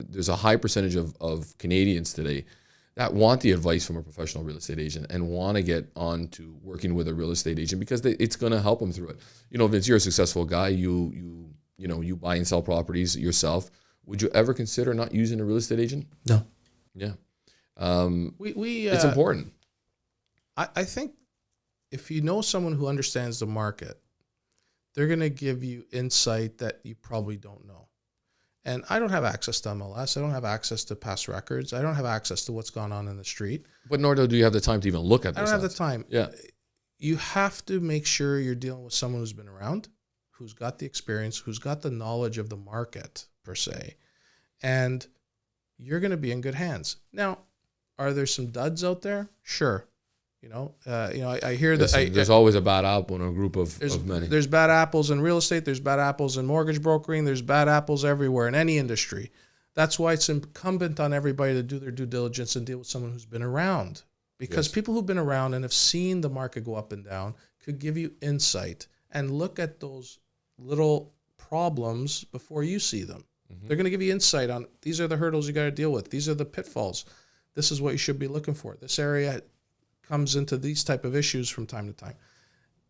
there's a high percentage of Canadians today that want the advice from a professional real estate agent and want to get on to working with a real estate agent because it's going to help them through it. Vince, you're a successful guy. You buy and sell properties yourself. Would you ever consider not using a real estate agent? No. Yeah. It's important. I think if you know someone who understands the market, they're going to give you insight that you probably don't know. And I don't have access to MLS. I don't have access to past records. I don't have access to what's gone on in the street. But nor do you have the time to even look at those. I don't have the time. Yeah. You have to make sure you're dealing with someone who's been around, who's got the experience, who's got the knowledge of the market per se. And you're going to be in good hands. Now, are there some duds out there? Sure. I hear that. There's always a bad apple in a group of many. There's bad apples in real estate. There's bad apples in mortgage brokering. There's bad apples everywhere in any industry. That's why it's incumbent on everybody to do their due diligence and deal with someone who's been around. Because people who've been around and have seen the market go up and down could give you insight and look at those little problems before you see them. Mm-hmm. They're going to give you insight on these are the hurdles you got to deal with. These are the pitfalls. This is what you should be looking for. This area comes into these type of issues from time to time.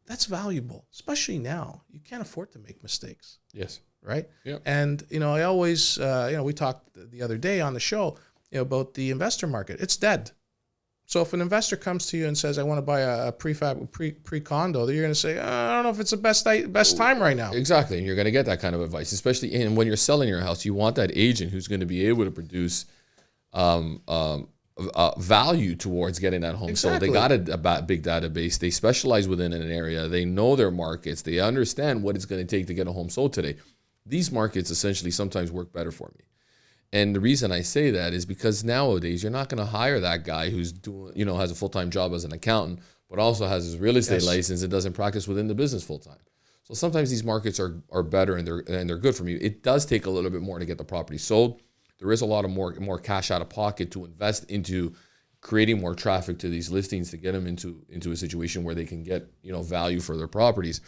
That's valuable, especially now. You can't afford to make mistakes. Yes. Right? Yep. And, I always, we talked the other day on the show, about the investor market. It's dead. So if an investor comes to you and says, I want to buy a pre-condo, you're going to say, I don't know if it's the best time right now. Exactly. And you're going to get that kind of advice, especially when you're selling your house. You want that agent who's going to be able to produce value towards getting that home sold. They got a big database. They specialize within an area. They know their markets. They understand what it's going to take to get a home sold today. These markets essentially sometimes work better for me. And the reason I say that is because nowadays you're not going to hire that guy who's doing, has a full-time job as an accountant, but also has his real estate license and doesn't practice within the business full-time. So sometimes these markets are better and they're good for me. It does take a little bit more to get the property sold. There is a lot of more cash out of pocket to invest into creating more traffic to these listings to get them into a situation where they can get, value for their properties.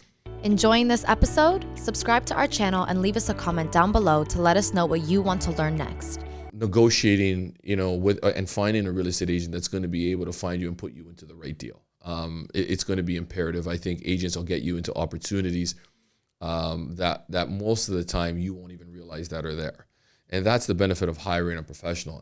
Enjoying this episode? Subscribe to our channel and leave us a comment down below to let us know what you want to learn next. Negotiating, with and finding a real estate agent that's going to be able to find you and put you into the right deal. It's going to be imperative. I think agents will get you into opportunities that most of the time you won't even realize that are there. And that's the benefit of hiring a professional.